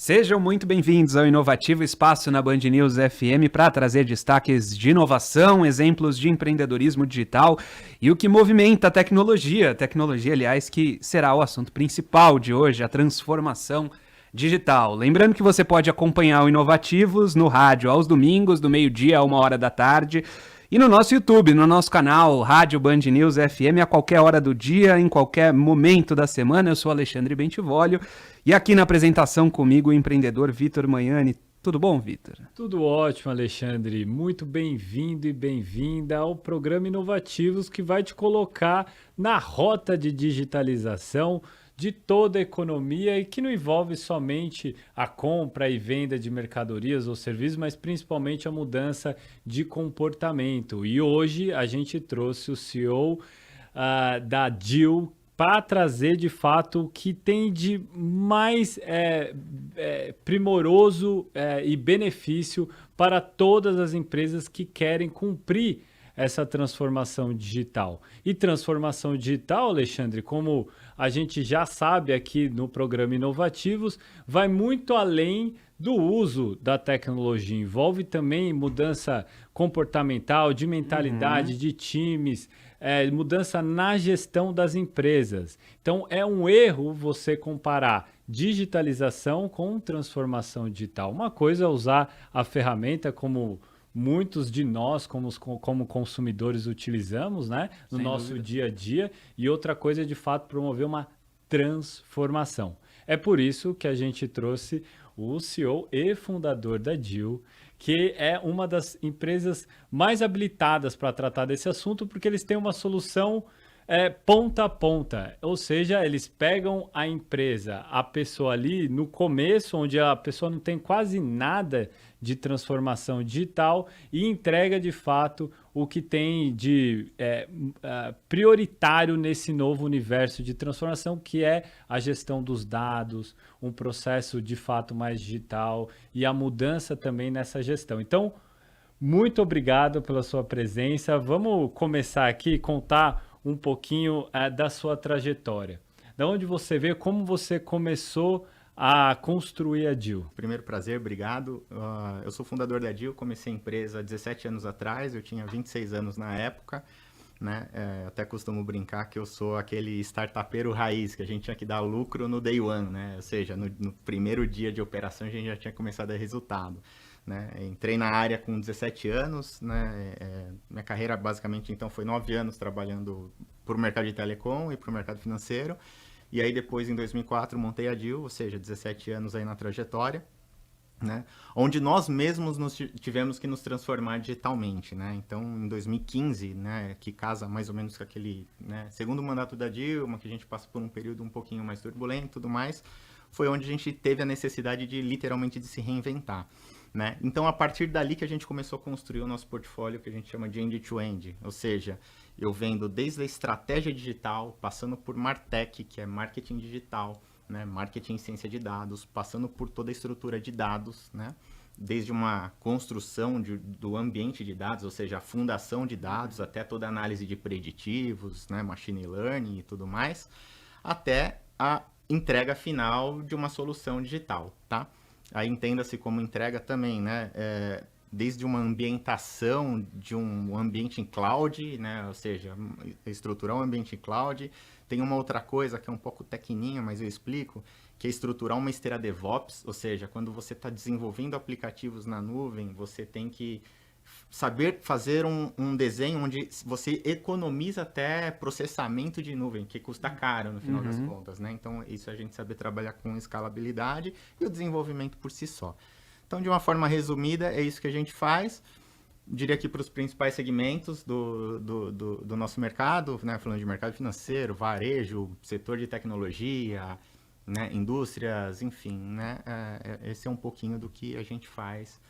Sejam muito bem-vindos ao inovativo espaço na Band News FM para trazer destaques de inovação, exemplos de empreendedorismo digital e o que movimenta a tecnologia. Tecnologia, aliás, que será o assunto principal de hoje, a transformação digital. Lembrando que você pode acompanhar o Inovativos no rádio aos domingos, do meio-dia a 1h da tarde, e no nosso YouTube, no nosso canal Rádio Band News FM, a qualquer hora do dia, em qualquer momento da semana. Eu sou Alexandre Bentivolio e aqui na apresentação comigo o empreendedor Vitor Magnani. Tudo bom, Vitor? Tudo ótimo, Alexandre. Muito bem-vindo e bem-vinda ao programa Inovativos, que vai te colocar na rota de digitalização de toda a economia e que não envolve somente a compra e venda de mercadorias ou serviços, mas principalmente a mudança de comportamento. E hoje a gente trouxe o CEO da Deal para trazer de fato o que tem de mais primoroso e benefício para todas as empresas que querem cumprir essa transformação digital. E transformação digital, Alexandre, como a gente já sabe aqui no programa Inovativos, vai muito além do uso da tecnologia. Envolve também mudança comportamental, de mentalidade, de times, mudança na gestão das empresas. Então, é um erro você comparar digitalização com transformação digital. Uma coisa é usar a ferramenta como muitos de nós, como consumidores, utilizamos, né, no nosso dia a dia, e outra coisa é, de fato, promover uma transformação. É por isso que a gente trouxe o CEO e fundador da Deal, que é uma das empresas mais habilitadas para tratar desse assunto, porque eles têm uma solução ponta a ponta, ou seja, eles pegam a empresa, a pessoa ali no começo, onde a pessoa não tem quase nada de transformação digital, e entrega de fato o que tem de prioritário nesse novo universo de transformação, que é a gestão dos dados, um processo de fato mais digital e a mudança também nessa gestão. Então, muito obrigado pela sua presença. Vamos começar aqui, contar um pouquinho da sua trajetória. Da onde você veio, como você começou a construir a Deal? Primeiro, prazer, obrigado. Eu sou fundador da Deal, comecei a empresa há 17 anos atrás, eu tinha 26 anos na época, né? Até costumo brincar que eu sou aquele startupeiro raiz, que a gente tinha que dar lucro no day one, né? Ou seja, no primeiro dia de operação a gente já tinha começado a dar resultado. Né? Entrei na área com 17 anos, né? Minha carreira basicamente então foi 9 anos trabalhando para o mercado de telecom e para o mercado financeiro, e aí depois em 2004 montei a Deal, ou seja, 17 anos aí na trajetória, né? Onde nós mesmos tivemos que nos transformar digitalmente, né? Então em 2015, né, que casa mais ou menos com aquele, né, segundo mandato da Dilma, que a gente passa por um período um pouquinho mais turbulento e tudo mais, foi onde a gente teve a necessidade de literalmente de se reinventar. Né? Então, a partir dali que a gente começou a construir o nosso portfólio, que a gente chama de end-to-end, ou seja, eu vendo desde a estratégia digital, passando por Martech, que é marketing digital, né? Marketing em ciência de dados, passando por toda a estrutura de dados, né? Desde uma construção do ambiente de dados, ou seja, a fundação de dados, até toda a análise de preditivos, né? Machine learning e tudo mais, até a entrega final de uma solução digital, tá? Aí entenda-se como entrega também, né? Desde uma ambientação de um ambiente em cloud, né? Ou seja, estruturar um ambiente em cloud. Tem uma outra coisa que é um pouco tecninha, mas eu explico, que é estruturar uma esteira DevOps, ou seja, quando você está desenvolvendo aplicativos na nuvem, você tem que saber fazer um desenho onde você economiza até processamento de nuvem, que custa caro no final das contas, né? Então, isso a gente saber trabalhar com escalabilidade e o desenvolvimento por si só. Então, de uma forma resumida, é isso que a gente faz. Diria que para os principais segmentos do nosso mercado, né? Falando de mercado financeiro, varejo, setor de tecnologia, né? Indústrias, enfim, né? Esse é um pouquinho do que a gente faz.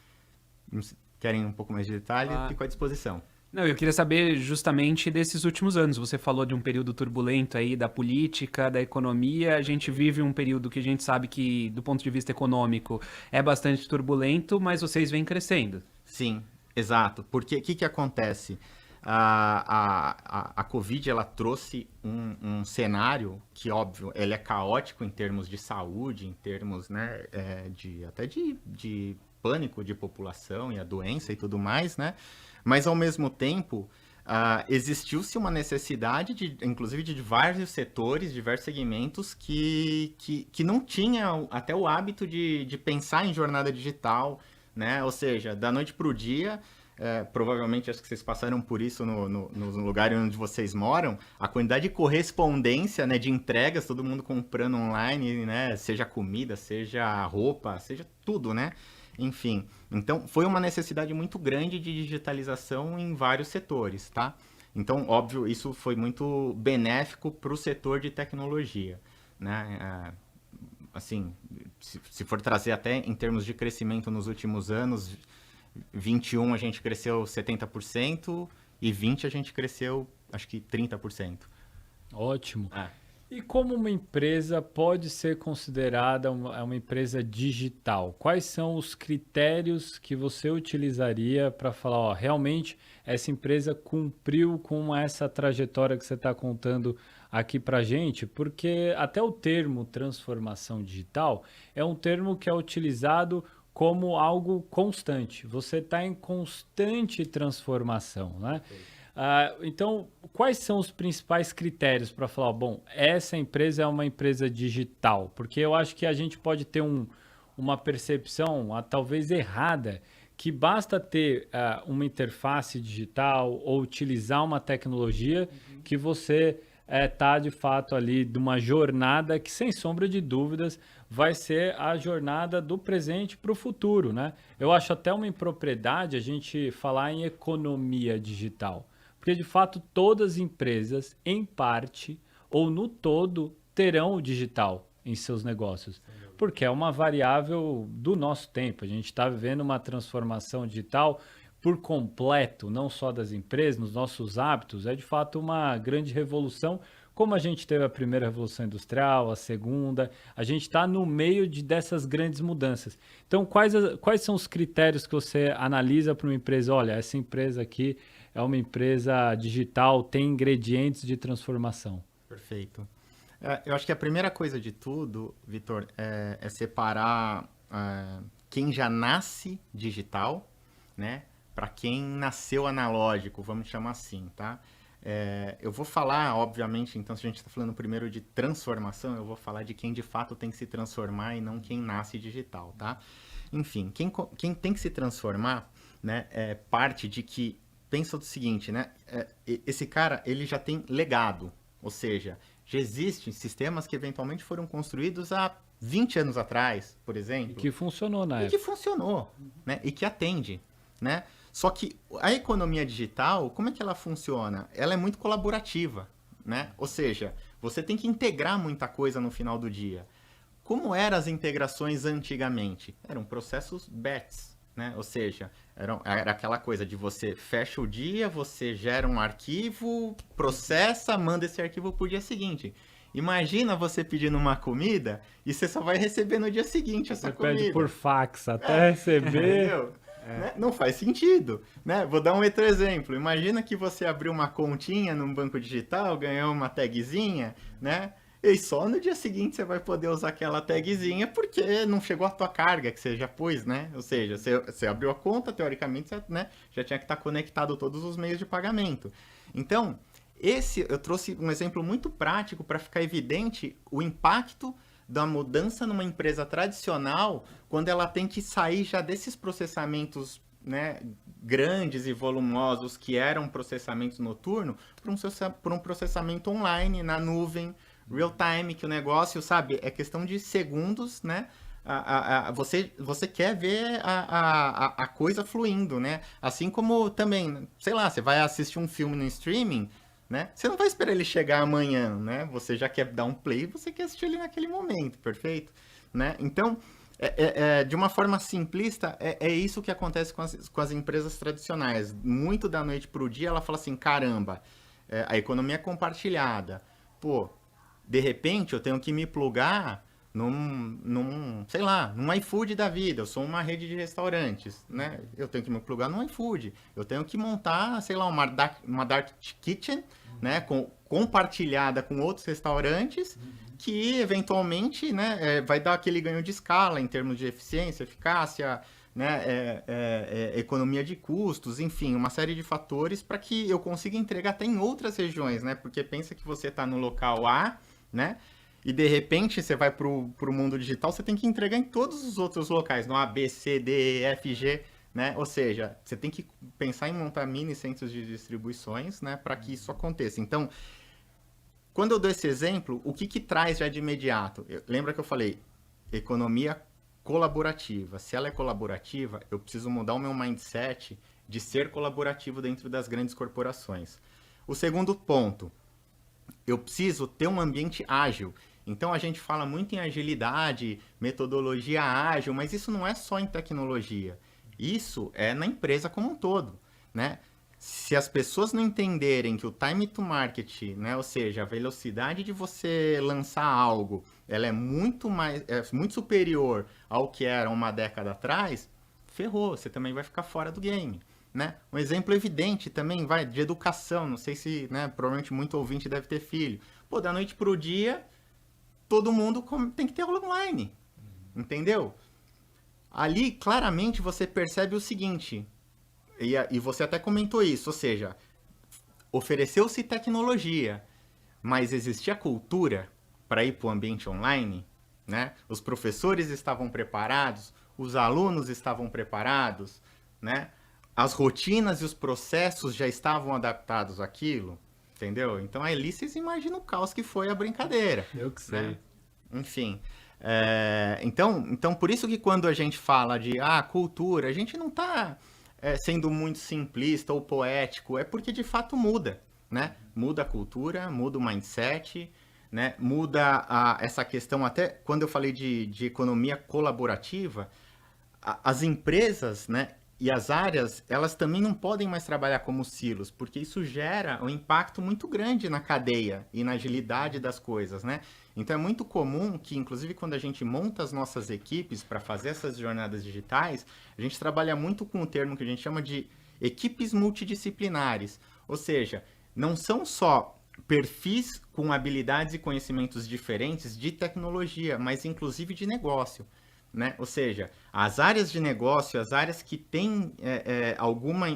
Querem um pouco mais de detalhe? Fico à disposição. Não, eu queria saber justamente desses últimos anos. Você falou de um período turbulento aí da política, da economia. A gente vive um período que a gente sabe que, do ponto de vista econômico, é bastante turbulento, mas vocês vêm crescendo. Sim, exato. Porque o que acontece? a Covid ela trouxe um cenário que, óbvio, ele é caótico em termos de saúde, em termos, né, até de pânico de população e a doença e tudo mais, né? Mas, ao mesmo tempo, existiu-se uma necessidade, inclusive, de vários setores, diversos segmentos que não tinham até o hábito de pensar em jornada digital, né? Ou seja, da noite para o dia, provavelmente acho que vocês passaram por isso no lugar onde vocês moram, a quantidade de correspondência, né, de entregas, todo mundo comprando online, né? Seja comida, seja roupa, seja tudo, né? Enfim, então foi uma necessidade muito grande de digitalização em vários setores, tá? Então, óbvio, isso foi muito benéfico para o setor de tecnologia, né? Assim, se for trazer até em termos de crescimento nos últimos anos, 21 a gente cresceu 70% e 20 a gente cresceu, acho que 30%. Ótimo. E como uma empresa pode ser considerada uma empresa digital? Quais são os critérios que você utilizaria para falar, ó, realmente essa empresa cumpriu com essa trajetória que você está contando aqui para a gente? Porque até o termo transformação digital é um termo que é utilizado como algo constante. Você está em constante transformação, né? Então, quais são os principais critérios para falar, bom, essa empresa é uma empresa digital? Porque eu acho que a gente pode ter uma percepção, talvez errada, que basta ter uma interface digital ou utilizar uma tecnologia que você está, de fato, ali de uma jornada que, sem sombra de dúvidas, vai ser a jornada do presente para o futuro, né? Eu acho até uma impropriedade a gente falar em economia digital. Porque, de fato, todas as empresas, em parte ou no todo, terão o digital em seus negócios. Porque é uma variável do nosso tempo. A gente está vivendo uma transformação digital por completo, não só das empresas, nos nossos hábitos. É, de fato, uma grande revolução. Como a gente teve a primeira revolução industrial, a segunda, a gente está no meio dessas grandes mudanças. Então, quais são os critérios que você analisa para uma empresa? Olha, essa empresa aqui é uma empresa digital, tem ingredientes de transformação. Perfeito. Eu acho que a primeira coisa de tudo, Vitor, é separar quem já nasce digital, né, para quem nasceu analógico, vamos chamar assim, tá? Eu vou falar, obviamente, então, se a gente está falando primeiro de transformação, eu vou falar de quem de fato tem que se transformar e não quem nasce digital, tá? Enfim, quem tem que se transformar, né, parte de que, pensa do seguinte, né, esse cara, ele já tem legado, ou seja, já existem sistemas que eventualmente foram construídos há 20 anos atrás, por exemplo. E que funcionou na época. E que funcionou, né, e que atende, né? Só que a economia digital, como é que ela funciona? Ela é muito colaborativa, né? Ou seja, você tem que integrar muita coisa no final do dia. Como eram as integrações antigamente? Eram processos batch, né? Ou seja, era aquela coisa de você fecha o dia, você gera um arquivo, processa, manda esse arquivo para o dia seguinte. Imagina você pedindo uma comida e você só vai receber no dia seguinte essa comida. Você pede por fax até receber... Entendeu? Né? Não faz sentido, né? Vou dar um outro exemplo. Imagina que você abriu uma continha num banco digital, ganhou uma tagzinha, né? E só no dia seguinte você vai poder usar aquela tagzinha porque não chegou a tua carga que você já pôs, né? Ou seja, você abriu a conta, teoricamente, você, né, já tinha que estar conectado a todos os meios de pagamento. Então, eu trouxe um exemplo muito prático para ficar evidente o impacto da mudança numa empresa tradicional, quando ela tem que sair já desses processamentos, né, grandes e volumosos que eram processamentos noturnos para um processamento online, na nuvem, real time, que o negócio, sabe, é questão de segundos, né? Você quer ver a coisa fluindo, né? Assim como também, sei lá, você vai assistir um filme no streaming, né? Você não vai esperar ele chegar amanhã, né? Você já quer dar um play, você quer assistir ele naquele momento, perfeito? Né? Então, de uma forma simplista, é isso que acontece com as empresas tradicionais. Muito da noite para o dia, ela fala assim, caramba, a economia é compartilhada. Pô, de repente eu tenho que me plugar sei lá, num iFood da vida. Eu sou uma rede de restaurantes, né? Eu tenho que me plugar no iFood. Eu tenho que montar, sei lá, uma dark kitchen, né? Compartilhada com outros restaurantes, que eventualmente, né, vai dar aquele ganho de escala em termos de eficiência, eficácia, né, economia de custos, enfim, uma série de fatores para que eu consiga entregar até em outras regiões, né? Porque pensa que você está no local A, né? E de repente você vai para o mundo digital, você tem que entregar em todos os outros locais, no A, B, C, D, E, F, G, né? Ou seja, você tem que pensar em montar mini centros de distribuições, né, para que isso aconteça. Então, quando eu dou esse exemplo, o que traz já de imediato? Lembra que eu falei, economia colaborativa. Se ela é colaborativa, eu preciso mudar o meu mindset de ser colaborativo dentro das grandes corporações. O segundo ponto, eu preciso ter um ambiente ágil. Então a gente fala muito em agilidade, metodologia ágil, mas isso não é só em tecnologia. Isso é na empresa como um todo, né? Se as pessoas não entenderem que o time to market, né, ou seja, a velocidade de você lançar algo, ela é muito superior ao que era uma década atrás, ferrou, você também vai ficar fora do game, né? Um exemplo evidente também de educação, não sei se, né, provavelmente muito ouvinte deve ter filho. Pô, da noite pro dia, todo mundo tem que ter aula online, entendeu? Ali, claramente, você percebe o seguinte, e você até comentou isso, ou seja, ofereceu-se tecnologia, mas existia cultura para ir para o ambiente online, né? Os professores estavam preparados, os alunos estavam preparados, né? As rotinas e os processos já estavam adaptados àquilo, entendeu? Então aí vocês imaginam o caos que foi a brincadeira. Eu que sei. Né? Enfim, então por isso que quando a gente fala de cultura, a gente não está sendo muito simplista ou poético, é porque de fato muda, né? Muda a cultura, muda o mindset, né? Muda essa questão, até quando eu falei de economia colaborativa, as empresas, né, e as áreas, elas também não podem mais trabalhar como silos, porque isso gera um impacto muito grande na cadeia e na agilidade das coisas, né? Então é muito comum que, inclusive, quando a gente monta as nossas equipes para fazer essas jornadas digitais, a gente trabalha muito com um termo que a gente chama de equipes multidisciplinares. Ou seja, não são só perfis com habilidades e conhecimentos diferentes de tecnologia, mas inclusive de negócio. Né? Ou seja, as áreas de negócio, as áreas que têm alguma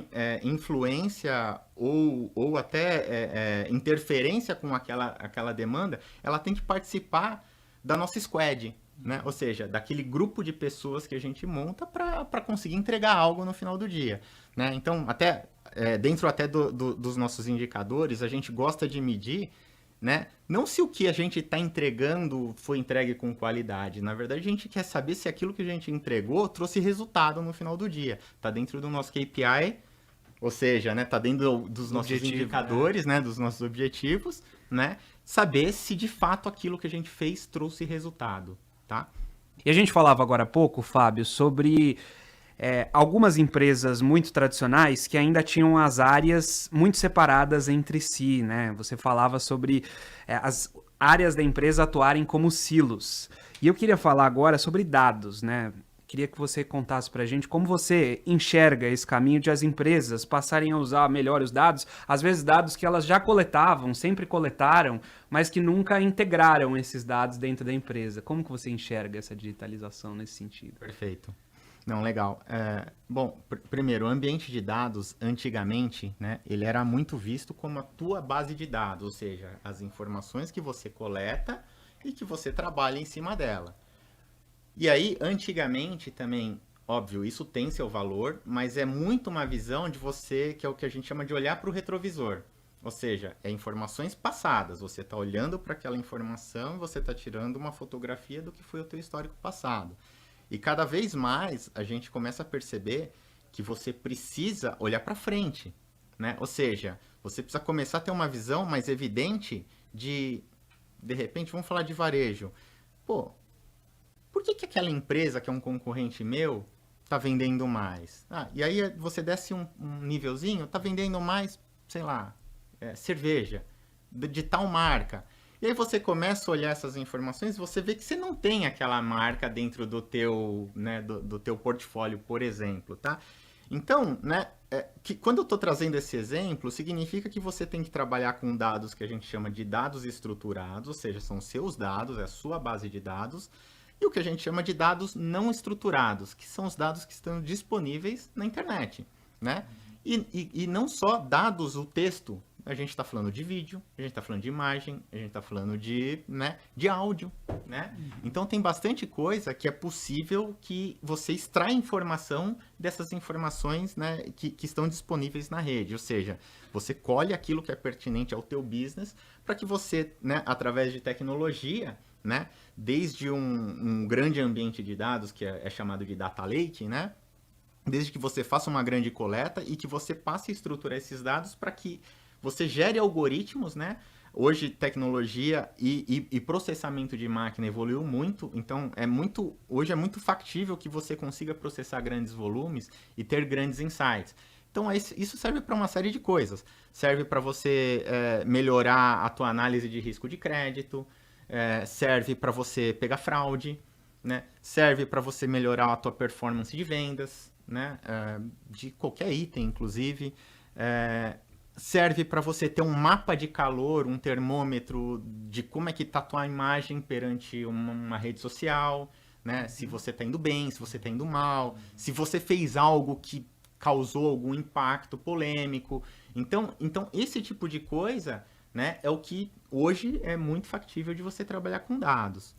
influência ou até interferência com aquela demanda, ela tem que participar da nossa squad, né? Ou seja, daquele grupo de pessoas que a gente monta para conseguir entregar algo no final do dia. Né? Então, dentro dos nossos indicadores, a gente gosta de medir, né? Não se o que a gente está entregando foi entregue com qualidade. Na verdade, a gente quer saber se aquilo que a gente entregou trouxe resultado no final do dia. Está dentro do nosso KPI, ou seja, né, tá dentro dos nossos indicadores, né, dos nossos objetivos, né? Saber se de fato aquilo que a gente fez trouxe resultado, tá? E a gente falava agora há pouco, Fábio, sobre algumas empresas muito tradicionais que ainda tinham as áreas muito separadas entre si, né? Você falava sobre as áreas da empresa atuarem como silos. E eu queria falar agora sobre dados, né? Queria que você contasse pra gente como você enxerga esse caminho de as empresas passarem a usar melhor os dados, às vezes dados que elas já coletavam, sempre coletaram, mas que nunca integraram esses dados dentro da empresa. Como que você enxerga essa digitalização nesse sentido? Perfeito. Não, legal. Bom, primeiro, o ambiente de dados, antigamente, né, ele era muito visto como a tua base de dados, ou seja, as informações que você coleta e que você trabalha em cima dela. E aí, antigamente também, óbvio, isso tem seu valor, mas é muito uma visão de você, que é o que a gente chama de olhar para o retrovisor. Ou seja, informações passadas. Você está olhando para aquela informação e você está tirando uma fotografia do que foi o teu histórico passado. E cada vez mais a gente começa a perceber que você precisa olhar para frente, né? Ou seja, você precisa começar a ter uma visão mais evidente de repente, vamos falar de varejo. Pô, por que aquela empresa que é um concorrente meu está vendendo mais? E aí você desce um nívelzinho, está vendendo mais, sei lá, cerveja, de tal marca. E aí você começa a olhar essas informações e você vê que você não tem aquela marca dentro do teu, né, do teu portfólio, por exemplo, tá? Então, né, que quando eu estou trazendo esse exemplo, significa que você tem que trabalhar com dados que a gente chama de dados estruturados, ou seja, são seus dados, é a sua base de dados, e o que a gente chama de dados não estruturados, que são os dados que estão disponíveis na internet, né? E não só dados, o texto. A gente está falando de vídeo, a gente está falando de imagem, a gente está falando de, né, de áudio, né? Então tem bastante coisa que é possível que você extraia informação dessas informações, né, que estão disponíveis na rede. Ou seja, você colhe aquilo que é pertinente ao teu business para que você, né, através de tecnologia, né, desde um grande ambiente de dados que é chamado de data lake, né? Desde que você faça uma grande coleta e que você passe a estruturar esses dados para que você gere algoritmos, né? Hoje, tecnologia e processamento de máquina evoluiu muito, então hoje é muito factível que você consiga processar grandes volumes e ter grandes insights. Então, isso serve para uma série de coisas. Serve para você melhorar a tua análise de risco de crédito, serve para você pegar fraude, né? Serve para você melhorar a tua performance de vendas, né? De qualquer item, inclusive. Serve para você ter um mapa de calor, um termômetro de como é que está a tua imagem perante uma rede social, né? Se você está indo bem, se você está indo mal, se você fez algo que causou algum impacto polêmico. Então esse tipo de coisa, né, é o que hoje é muito factível de você trabalhar com dados.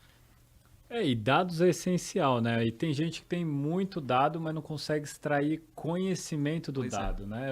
E dados é essencial, né? E tem gente que tem muito dado, mas não consegue extrair conhecimento do dado, né?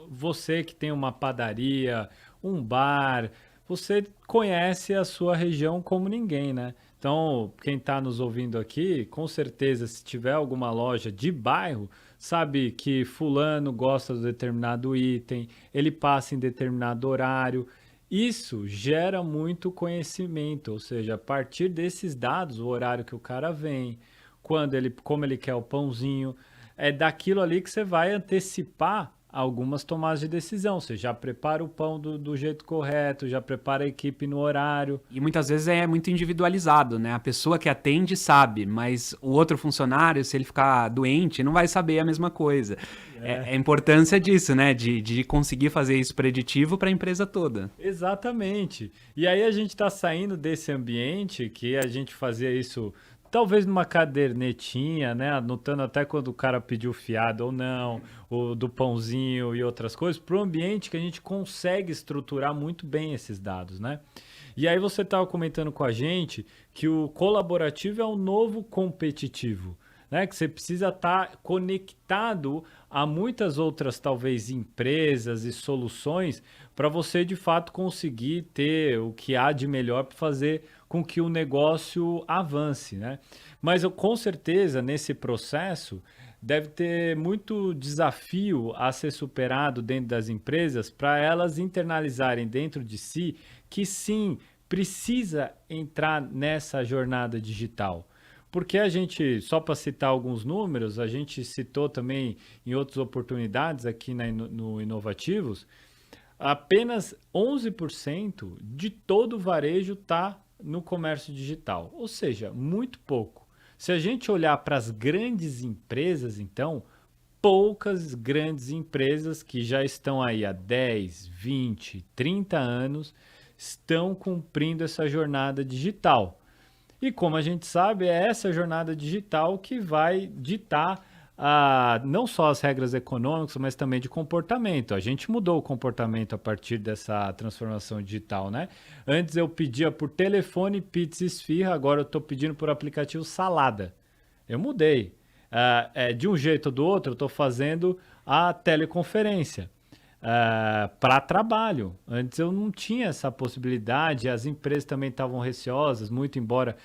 Você que tem uma padaria, um bar, você conhece a sua região como ninguém, né? Então, quem está nos ouvindo aqui, com certeza, se tiver alguma loja de bairro, sabe que fulano gosta de determinado item, ele passa em determinado horário. Isso gera muito conhecimento, ou seja, a partir desses dados, o horário que o cara vem, como ele quer o pãozinho, é daquilo ali que você vai antecipar algumas tomadas de decisão. Você já prepara o pão do jeito correto, já prepara a equipe no horário. E muitas vezes é muito individualizado, né? A pessoa que atende sabe, mas o outro funcionário, se ele ficar doente, não vai saber a mesma coisa. É a importância disso, né? De conseguir fazer isso preditivo para a empresa toda. Exatamente. E aí a gente está saindo desse ambiente que a gente fazia isso talvez numa cadernetinha, né? Anotando até quando o cara pediu fiado ou não, ou do pãozinho e outras coisas, para o ambiente que a gente consegue estruturar muito bem esses dados, né? E aí você estava comentando com a gente que o colaborativo é o novo competitivo, né? Que você precisa estar conectado a muitas outras, talvez, empresas e soluções para você, de fato, conseguir ter o que há de melhor para fazer com que o negócio avance, né? Mas com certeza, nesse processo, deve ter muito desafio a ser superado dentro das empresas para elas internalizarem dentro de si que sim, precisa entrar nessa jornada digital. Porque a gente, só para citar alguns números, a gente citou também em outras oportunidades aqui no Inovativos, apenas 11% de todo o varejo está no comércio digital, ou seja, muito pouco. Se a gente olhar para as grandes empresas, então, poucas grandes empresas que já estão aí há 10, 20, 30 anos estão cumprindo essa jornada digital. E como a gente sabe, é essa jornada digital que vai ditar não só as regras econômicas, mas também de comportamento. A gente mudou o comportamento a partir dessa transformação digital, né? Antes eu pedia por telefone pizza e esfirra, agora eu estou pedindo por aplicativo salada. Eu mudei. De um jeito ou do outro, eu estou fazendo a teleconferência. Para trabalho. Antes eu não tinha essa possibilidade, as empresas também estavam receosas, muito embora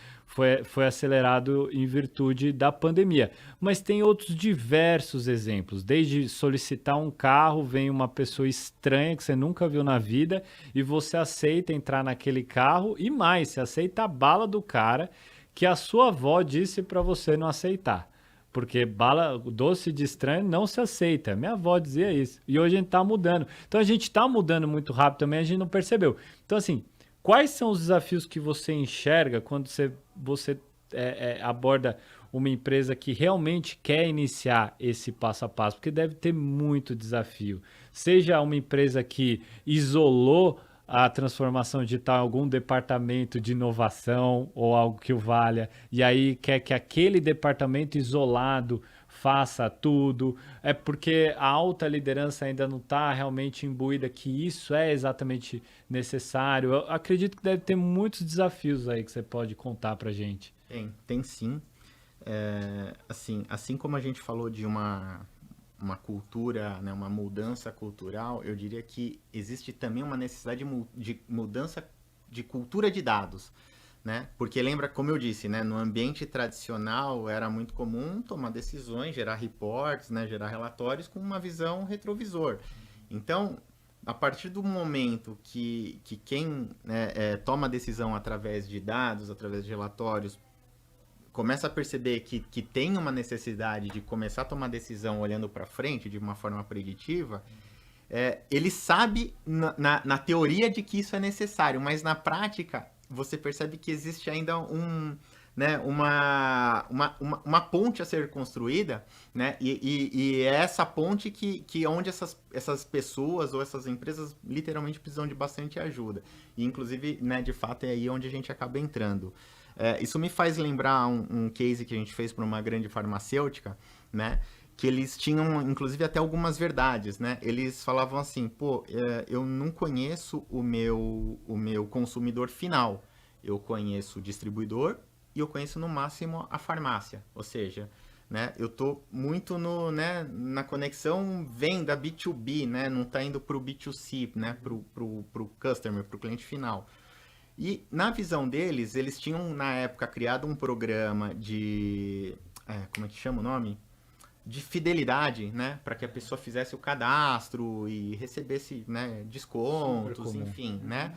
foi acelerado em virtude da pandemia. Mas tem outros diversos exemplos, desde solicitar um carro, vem uma pessoa estranha que você nunca viu na vida e você aceita entrar naquele carro e mais, você aceita a bala do cara que a sua avó disse para você não aceitar. Porque doce de estranho não se aceita. Minha avó dizia isso. E hoje a gente está mudando. Então a gente está mudando muito rápido também, a gente não percebeu. Então assim, Quais são os desafios que você enxerga quando você aborda uma empresa que realmente quer iniciar esse passo a passo? Porque deve ter muito desafio. Seja uma empresa que isolou a transformação digital em algum departamento de inovação ou algo que o valha, e aí quer que aquele departamento isolado faça tudo, é porque a alta liderança ainda não está realmente imbuída que isso é exatamente necessário. Eu acredito que deve ter muitos desafios aí que você pode contar para a gente. Tem sim. Assim como a gente falou de uma cultura, né, uma mudança cultural, eu diria que existe também uma necessidade de mudança de cultura de dados, né? Porque lembra, como eu disse, né, no ambiente tradicional era muito comum tomar decisões, gerar reports, né, gerar relatórios com uma visão retrovisor. Então, a partir do momento que quem, né, toma decisão através de dados, através de relatórios, começa a perceber que tem uma necessidade de começar a tomar decisão olhando para frente de uma forma preditiva, ele sabe na teoria de que isso é necessário, mas na prática você percebe que existe ainda uma ponte a ser construída, né? E é essa ponte que onde essas pessoas ou essas empresas literalmente precisam de bastante ajuda. E inclusive, né, de fato, é aí onde a gente acaba entrando. Isso me faz lembrar um case que a gente fez para uma grande farmacêutica, né? Que eles tinham, inclusive, até algumas verdades, né? Eles falavam assim, eu não conheço o meu consumidor final. Eu conheço o distribuidor e eu conheço, no máximo, a farmácia. Ou seja, né, eu estou muito na conexão venda B2B, né? Não está indo para o B2C, né? Para o customer, para o cliente final. E na visão deles, eles tinham na época criado um programa de... como é que chama o nome? De fidelidade, né? Para que a pessoa fizesse o cadastro e recebesse, né, descontos, enfim, né?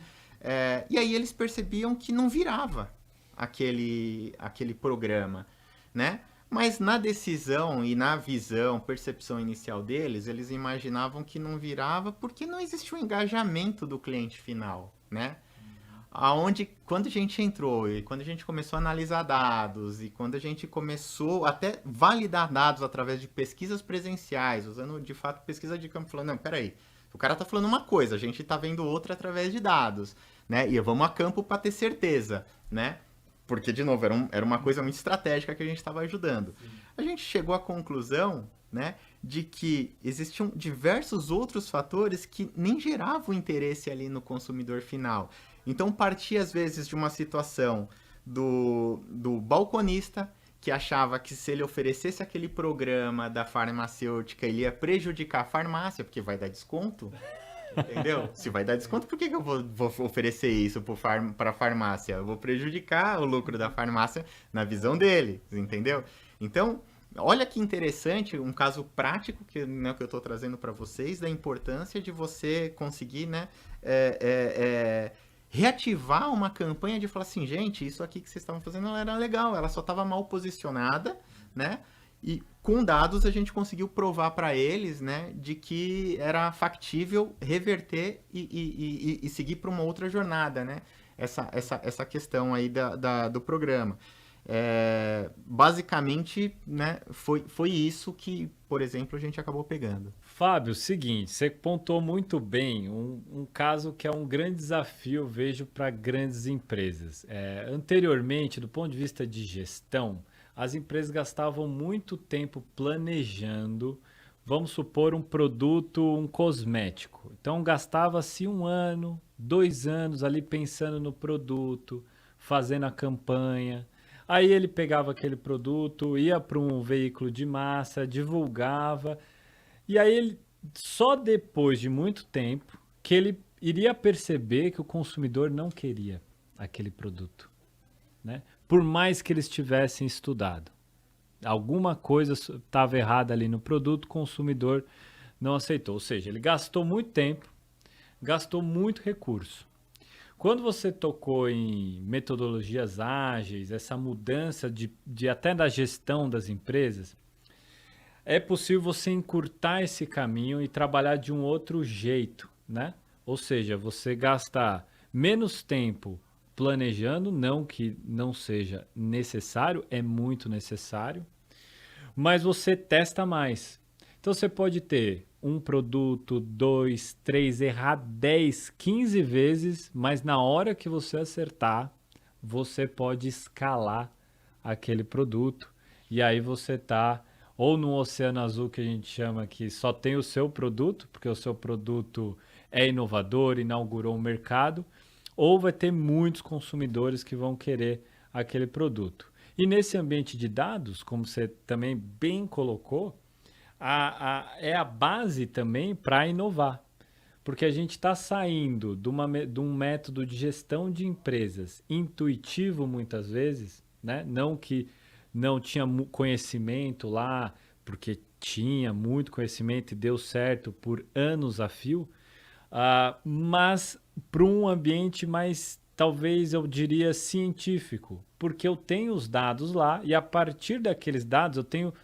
E aí eles percebiam que não virava aquele programa, né? Mas na decisão e na visão, percepção inicial deles, eles imaginavam que não virava porque não existia um engajamento do cliente final, né? Quando a gente entrou e quando a gente começou a analisar dados e quando a gente começou até validar dados através de pesquisas presenciais, usando de fato pesquisa de campo, falando, não, peraí, o cara tá falando uma coisa, a gente tá vendo outra através de dados, né? E vamos a campo para ter certeza, né? Porque, de novo, era uma coisa muito estratégica que a gente estava ajudando. Sim. A gente chegou à conclusão, né, de que existiam diversos outros fatores que nem geravam interesse ali no consumidor final. Então, partia, às vezes, de uma situação do balconista, que achava que se ele oferecesse aquele programa da farmacêutica, ele ia prejudicar a farmácia, porque vai dar desconto, entendeu? Se vai dar desconto, por que eu vou oferecer isso para a farmácia? Eu vou prejudicar o lucro da farmácia na visão dele, entendeu? Então, olha que interessante, um caso prático que eu estou trazendo para vocês, da importância de você conseguir, né, reativar uma campanha de falar assim, gente, isso aqui que vocês estavam fazendo não era legal, ela só estava mal posicionada, né? E com dados a gente conseguiu provar para eles, né, de que era factível reverter e seguir para uma outra jornada, né? Essa questão aí do programa. Basicamente, né, foi isso que, por exemplo, a gente acabou pegando. Fábio, seguinte, você pontuou muito bem um caso que é um grande desafio, eu vejo, para grandes empresas. Anteriormente, do ponto de vista de gestão, as empresas gastavam muito tempo planejando, vamos supor, um produto, um cosmético. Então, gastava-se 1 ano, 2 anos ali pensando no produto, fazendo a campanha. Aí ele pegava aquele produto, ia para um veículo de massa, divulgava. E aí ele, só depois de muito tempo, que ele iria perceber que o consumidor não queria aquele produto, né? Por mais que eles tivessem estudado. Alguma coisa estava errada ali no produto, o consumidor não aceitou. Ou seja, ele gastou muito tempo, gastou muito recurso. Quando você tocou em metodologias ágeis, essa mudança de até da gestão das empresas, é possível você encurtar esse caminho e trabalhar de um outro jeito, né? Ou seja, você gastar menos tempo planejando, não que não seja necessário, é muito necessário, mas você testa mais. Então você pode ter um produto, 2, 3, errar 10, 15 vezes, mas na hora que você acertar, você pode escalar aquele produto e aí você está ou no oceano azul que a gente chama que só tem o seu produto, porque o seu produto é inovador, inaugurou um mercado, ou vai ter muitos consumidores que vão querer aquele produto. E nesse ambiente de dados, como você também bem colocou, é a base também para inovar. Porque a gente está saindo de um método de gestão de empresas intuitivo muitas vezes, né? Não que não tinha conhecimento lá, porque tinha muito conhecimento e deu certo por anos a fio, mas para um ambiente mais, talvez eu diria, científico, porque eu tenho os dados lá e a partir daqueles dados eu tenho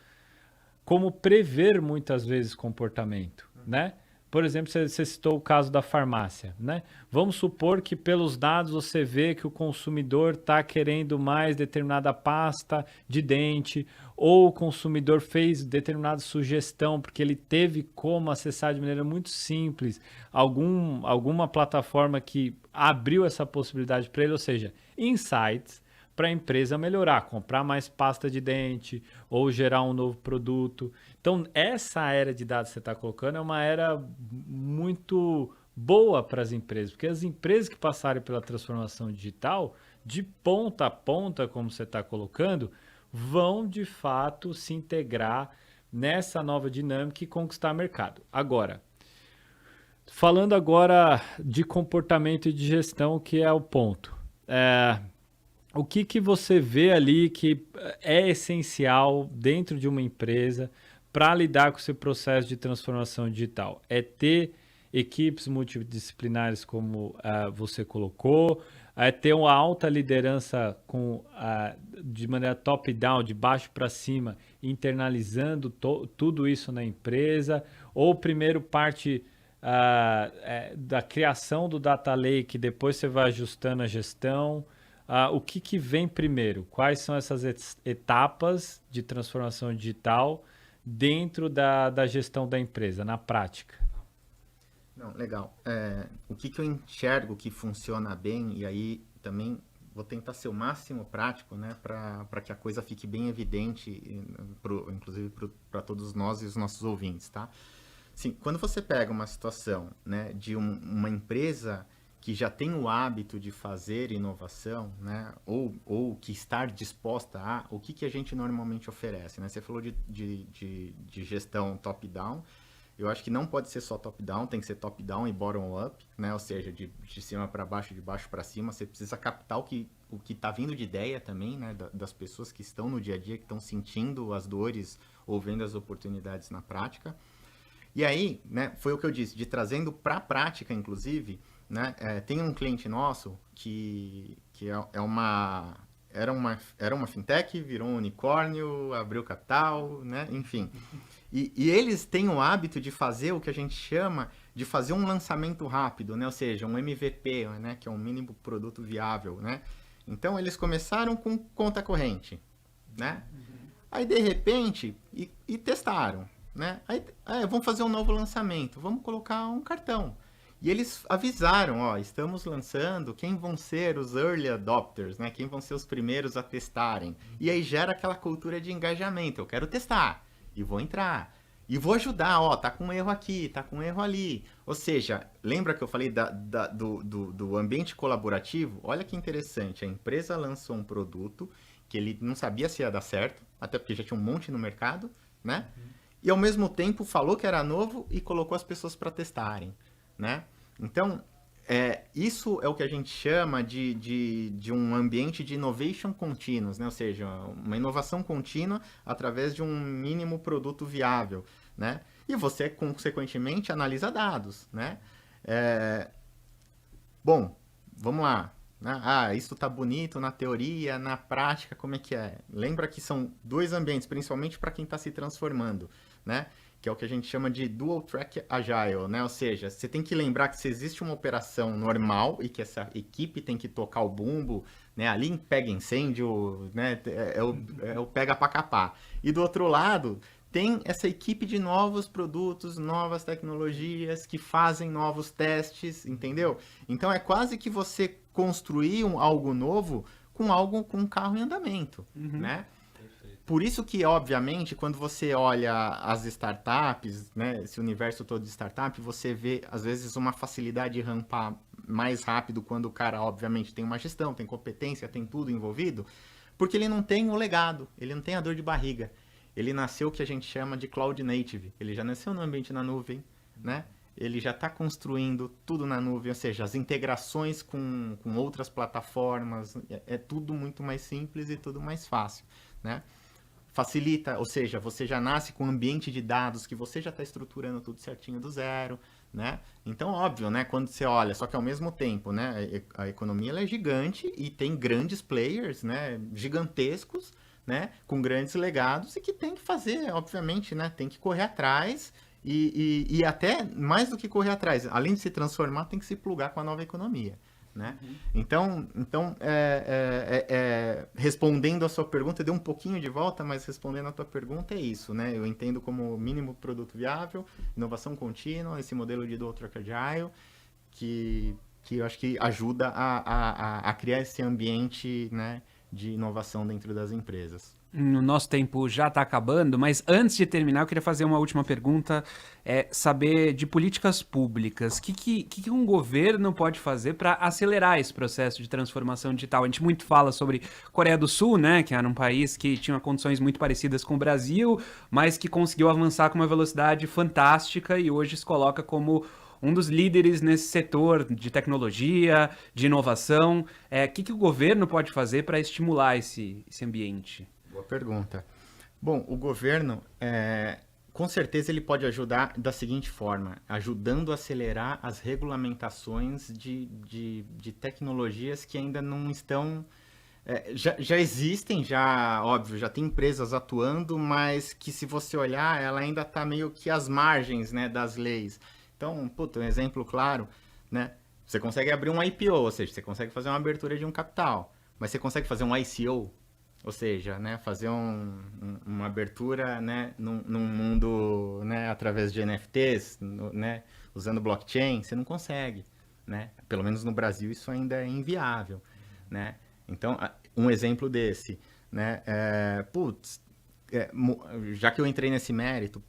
como prever muitas vezes comportamento, né? Por exemplo, você citou o caso da farmácia, né? Vamos supor que pelos dados você vê que o consumidor está querendo mais determinada pasta de dente ou o consumidor fez determinada sugestão porque ele teve como acessar de maneira muito simples alguma plataforma que abriu essa possibilidade para ele, ou seja, insights para a empresa melhorar, comprar mais pasta de dente ou gerar um novo produto. Então, essa era de dados que você está colocando é uma era muito boa para as empresas, porque as empresas que passarem pela transformação digital, de ponta a ponta, como você está colocando, vão de fato se integrar nessa nova dinâmica e conquistar mercado. Agora, falando agora de comportamento e de gestão, que é o ponto. O que você vê ali que é essencial dentro de uma empresa para lidar com esse processo de transformação digital? É ter equipes multidisciplinares, como você colocou, é ter uma alta liderança de maneira top-down, de baixo para cima, internalizando tudo isso na empresa, ou primeiro parte da criação do data lake, depois você vai ajustando a gestão. O que vem primeiro? Quais são essas etapas de transformação digital dentro da gestão da empresa, na prática? Não, legal. O que eu enxergo que funciona bem, e aí também vou tentar ser o máximo prático, né, para que a coisa fique bem evidente, inclusive para todos nós e os nossos ouvintes, tá? Sim, quando você pega uma situação, né, de uma empresa que já tem o hábito de fazer inovação, né, ou que estar disposta o que a gente normalmente oferece, né? Você falou de gestão top-down. Eu acho que não pode ser só top-down, tem que ser top-down e bottom-up, né? Ou seja, de cima para baixo, de baixo para cima. Você precisa captar o que está vindo de ideia também, né? Das pessoas que estão no dia a dia, que estão sentindo as dores ou vendo as oportunidades na prática. E aí, né, foi o que eu disse, de trazendo para a prática, inclusive, né? Tem um cliente nosso que era uma fintech, virou um unicórnio, abriu capital, né? Enfim. E eles têm o hábito de fazer o que a gente chama de fazer um lançamento rápido, né? Ou seja, um MVP, né? Que é um mínimo produto viável, né? Então, eles começaram com conta corrente, né? Aí, de repente, e testaram, né? Aí, vamos fazer um novo lançamento, vamos colocar um cartão. E eles avisaram, estamos lançando quem vão ser os early adopters, né? Quem vão ser os primeiros a testarem. E aí gera aquela cultura de engajamento. Eu quero testar e vou entrar. E vou ajudar, tá com um erro aqui, tá com um erro ali. Ou seja, lembra que eu falei do ambiente colaborativo? Olha que interessante, a empresa lançou um produto que ele não sabia se ia dar certo, até porque já tinha um monte no mercado, né? E ao mesmo tempo falou que era novo e colocou as pessoas para testarem, né? Então, isso é o que a gente chama de um ambiente de innovation continuous, né? Ou seja, uma inovação contínua através de um mínimo produto viável, né? E você, consequentemente, analisa dados, né? Bom, vamos lá. Né? Isso tá bonito na teoria, na prática, como é que é? Lembra que são dois ambientes, principalmente para quem está se transformando, né? que é o que a gente chama de Dual Track Agile, né? Ou seja, você tem que lembrar que se existe uma operação normal e que essa equipe tem que tocar o bumbo, né? Ali pega incêndio, né? É o pega pra capar. E do outro lado, tem essa equipe de novos produtos, novas tecnologias que fazem novos testes, entendeu? Então é quase que você construir algo novo com um carro em andamento, né? Por isso que, obviamente, quando você olha as startups, né, esse universo todo de startup, você vê, às vezes, uma facilidade de rampar mais rápido quando o cara, obviamente, tem uma gestão, tem competência, tem tudo envolvido, porque ele não tem o legado, ele não tem a dor de barriga. Ele nasceu o que a gente chama de cloud native. Ele já nasceu no ambiente na nuvem, né? Ele já está construindo tudo na nuvem, ou seja, as integrações com outras plataformas, é tudo muito mais simples e tudo mais fácil, né? Facilita, ou seja, você já nasce com um ambiente de dados que você já está estruturando tudo certinho do zero, né? Então, óbvio, né? Quando você olha, só que ao mesmo tempo, né? A economia ela é gigante e tem grandes players, né? Gigantescos, né? Com grandes legados e que tem que fazer, obviamente, né? Tem que correr atrás e até mais do que correr atrás, além de se transformar, tem que se plugar com a nova economia. Né? Então respondendo a sua pergunta, deu um pouquinho de volta, mas respondendo a tua pergunta é isso, né? Eu entendo como mínimo produto viável, inovação contínua, esse modelo de Dual Track Agile, que eu acho que ajuda a criar esse ambiente, né, de inovação dentro das empresas. O nosso tempo já está acabando, mas antes de terminar, eu queria fazer uma última pergunta, saber de políticas públicas. O que um governo pode fazer para acelerar esse processo de transformação digital? A gente muito fala sobre Coreia do Sul, né, que era um país que tinha condições muito parecidas com o Brasil, mas que conseguiu avançar com uma velocidade fantástica e hoje se coloca como um dos líderes nesse setor de tecnologia, de inovação. O que o governo pode fazer para estimular esse ambiente? Boa pergunta. Bom, o governo, com certeza, ele pode ajudar da seguinte forma, ajudando a acelerar as regulamentações de tecnologias que ainda não estão... já existem, óbvio, já tem empresas atuando, mas que se você olhar, ela ainda está meio que às margens, né, das leis. Então, um exemplo claro, né? Você consegue abrir um IPO, ou seja, você consegue fazer uma abertura de um capital, mas você consegue fazer um ICO? Ou seja, né, fazer uma abertura, né, num mundo, né, através de NFTs, né, usando blockchain, você não consegue, né? Pelo menos no Brasil isso ainda é inviável, né? Então, um exemplo desse, né, já que eu entrei nesse mérito,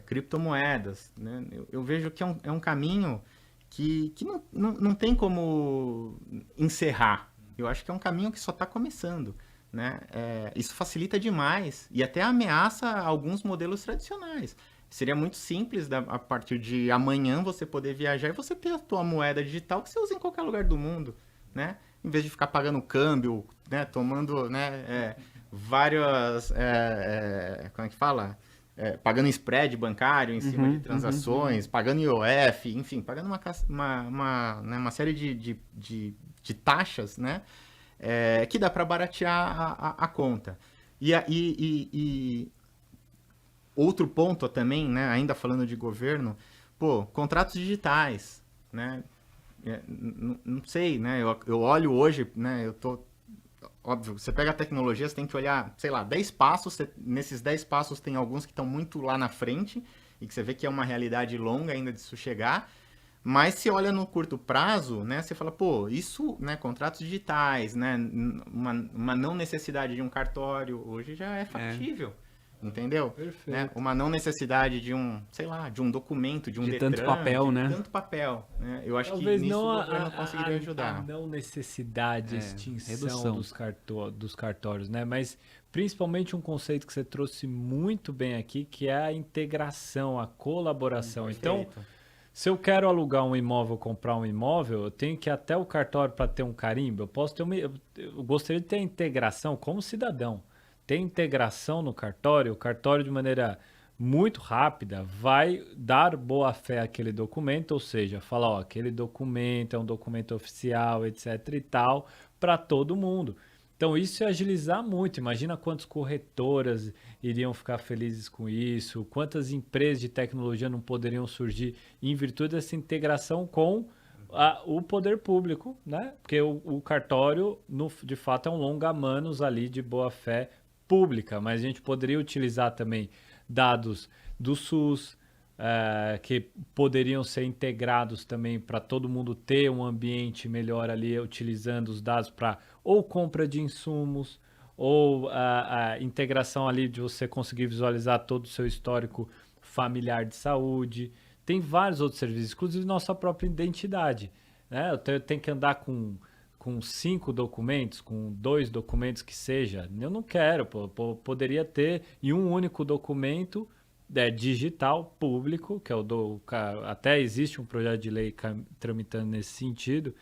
criptomoedas, né, eu vejo que é um caminho que não tem como encerrar. Eu acho que é um caminho que só está começando. Né? Isso facilita demais e até ameaça alguns modelos tradicionais. Seria muito simples, a partir de amanhã, você poder viajar e você ter a tua moeda digital que você usa em qualquer lugar do mundo, né? Em vez de ficar pagando câmbio, né? Tomando, né, várias... como é que fala? Pagando spread bancário em cima de transações, pagando IOF, enfim, pagando uma série de taxas, né? Que dá para baratear a conta. E outro ponto também, né, ainda falando de governo, contratos digitais, né? Não sei, né? Eu olho hoje, né? Óbvio, você pega a tecnologia, você tem que olhar, sei lá, 10 passos, nesses 10 passos tem alguns que estão muito lá na frente e que você vê que é uma realidade longa ainda de isso chegar. Mas se olha no curto prazo, né, você fala, isso, né, contratos digitais, né, uma não necessidade de um cartório, hoje já é factível, entendeu? Perfeito. Né? Uma não necessidade de sei lá, de um documento, de um Detran, tanto papel, né? Tanto papel, né? Eu acho Talvez que nisso não o governo conseguiria ajudar. A não necessidade, extinção redução dos cartórios, né? Mas principalmente um conceito que você trouxe muito bem aqui, que é a integração, a colaboração. Então, se eu quero alugar um imóvel, comprar um imóvel, eu tenho que ir até o cartório para ter um carimbo. Eu gostaria de ter integração como cidadão. Ter integração no cartório, o cartório de maneira muito rápida vai dar boa fé àquele documento, ou seja, falar, aquele documento é um documento oficial, etc e tal, para todo mundo. Então, isso ia agilizar muito. Imagina quantas corretoras iriam ficar felizes com isso, quantas empresas de tecnologia não poderiam surgir em virtude dessa integração com o poder público, né? Porque o cartório, de fato, é um longa-manos ali de boa-fé pública, mas a gente poderia utilizar também dados do SUS, que poderiam ser integrados também para todo mundo ter um ambiente melhor ali, utilizando os dados para ou compra de insumos, ou a integração ali de você conseguir visualizar todo o seu histórico familiar de saúde. Tem vários outros serviços, inclusive nossa própria identidade, né? Eu tenho que andar com 5 documentos, com 2 documentos que seja. Eu não quero, poderia ter em um único documento digital público, que é até existe um projeto de lei tramitando nesse sentido,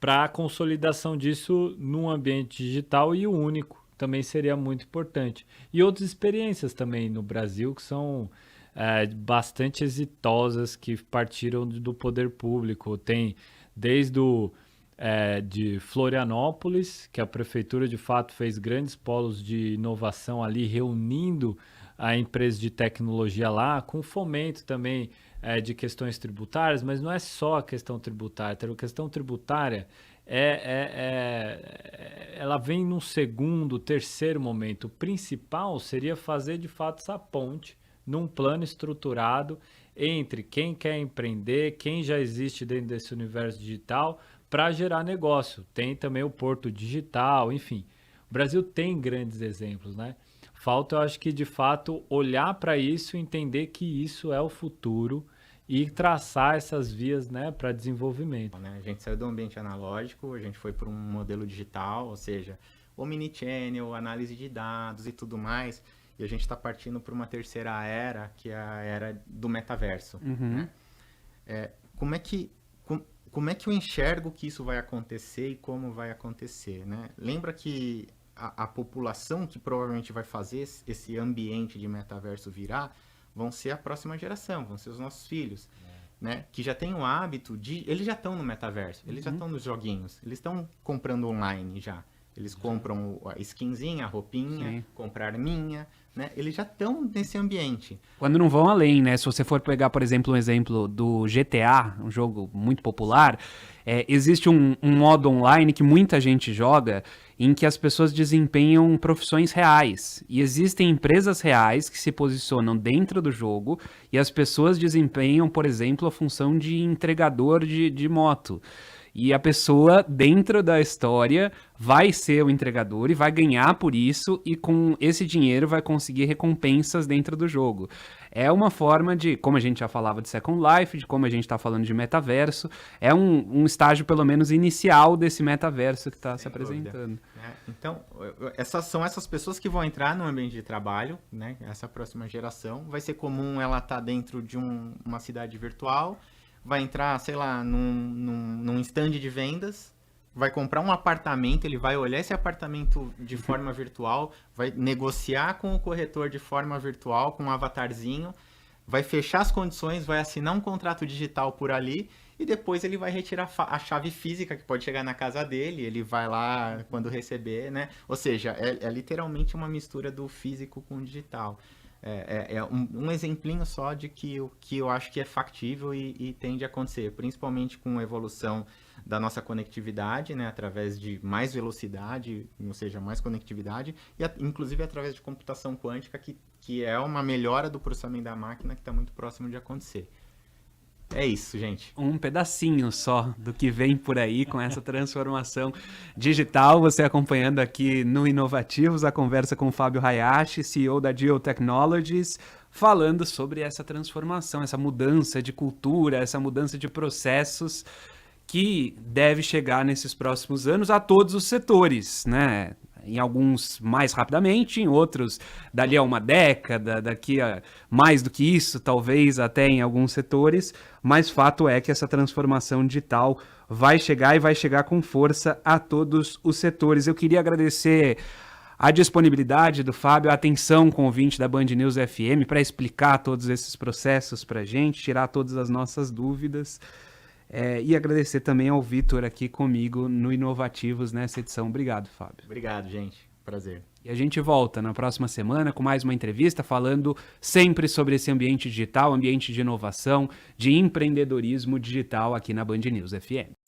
para a consolidação disso num ambiente digital e único também seria muito importante. E outras experiências também no Brasil que são bastante exitosas, que partiram do poder público. Tem desde de Florianópolis, que a prefeitura de fato fez grandes polos de inovação ali, reunindo a empresa de tecnologia lá, com fomento também de questões tributárias, mas não é só a questão tributária. A questão tributária ela vem num segundo, terceiro momento. O principal seria fazer de fato essa ponte num plano estruturado entre quem quer empreender, quem já existe dentro desse universo digital, para gerar negócio. Tem também o Porto Digital, enfim. O Brasil tem grandes exemplos, né? Falta, eu acho que, de fato, olhar para isso, entender que isso é o futuro e traçar essas vias, né, para desenvolvimento. A gente saiu do ambiente analógico, a gente foi para um modelo digital, ou seja, omnichannel, análise de dados e tudo mais, e a gente está partindo para uma terceira era, que é a era do metaverso. Uhum. Né? Como é que eu enxergo que isso vai acontecer e como vai acontecer? Né? Lembra que a população que provavelmente vai fazer esse ambiente de metaverso virar vão ser a próxima geração, vão ser os nossos filhos, né? Que já têm o hábito de... Eles já estão no metaverso, eles já estão nos joguinhos, eles estão comprando online já. Eles compram a skinzinha, a roupinha, Sim. comprar arminha, né? Eles já estão nesse ambiente. Quando não vão além, né? Se você for pegar, por exemplo, um exemplo do GTA, um jogo muito popular, existe um modo online que muita gente joga em que as pessoas desempenham profissões reais. E existem empresas reais que se posicionam dentro do jogo e as pessoas desempenham, por exemplo, a função de entregador de moto. E a pessoa, dentro da história, vai ser o entregador e vai ganhar por isso, e com esse dinheiro vai conseguir recompensas dentro do jogo. É uma forma de, como a gente já falava de Second Life, de como a gente está falando de metaverso, é um estágio, pelo menos, inicial desse metaverso que está se apresentando. Então, são essas pessoas que vão entrar no ambiente de trabalho, né? Essa próxima geração. Vai ser comum ela estar dentro de uma cidade virtual, vai entrar, sei lá, num stand de vendas, vai comprar um apartamento, ele vai olhar esse apartamento de forma virtual, vai negociar com o corretor de forma virtual, com um avatarzinho, vai fechar as condições, vai assinar um contrato digital por ali e depois ele vai retirar a chave física que pode chegar na casa dele, ele vai lá quando receber, né? Ou seja, é literalmente uma mistura do físico com o digital. É um exemplinho só de que eu acho que é factível e tende a acontecer, principalmente com a evolução da nossa conectividade, né, através de mais velocidade, ou seja, mais conectividade, e inclusive através de computação quântica, que é uma melhora do processamento da máquina que está muito próximo de acontecer. É isso, gente. Um pedacinho só do que vem por aí com essa transformação digital. Você acompanhando aqui no Inovativos a conversa com o Fábio Hayashi, CEO da Geo Technologies, falando sobre essa transformação, essa mudança de cultura, essa mudança de processos que deve chegar nesses próximos anos a todos os setores, né? Em alguns mais rapidamente, em outros dali a uma década, daqui a mais do que isso, talvez até em alguns setores, mas fato é que essa transformação digital vai chegar e vai chegar com força a todos os setores. Eu queria agradecer a disponibilidade do Fábio, a atenção com o ouvinte da Band News FM para explicar todos esses processos para a gente, tirar todas as nossas dúvidas. E agradecer também ao Vitor aqui comigo no Inovativos nessa edição. Obrigado, Fábio. Obrigado, gente. Prazer. E a gente volta na próxima semana com mais uma entrevista falando sempre sobre esse ambiente digital, ambiente de inovação, de empreendedorismo digital aqui na Band News FM.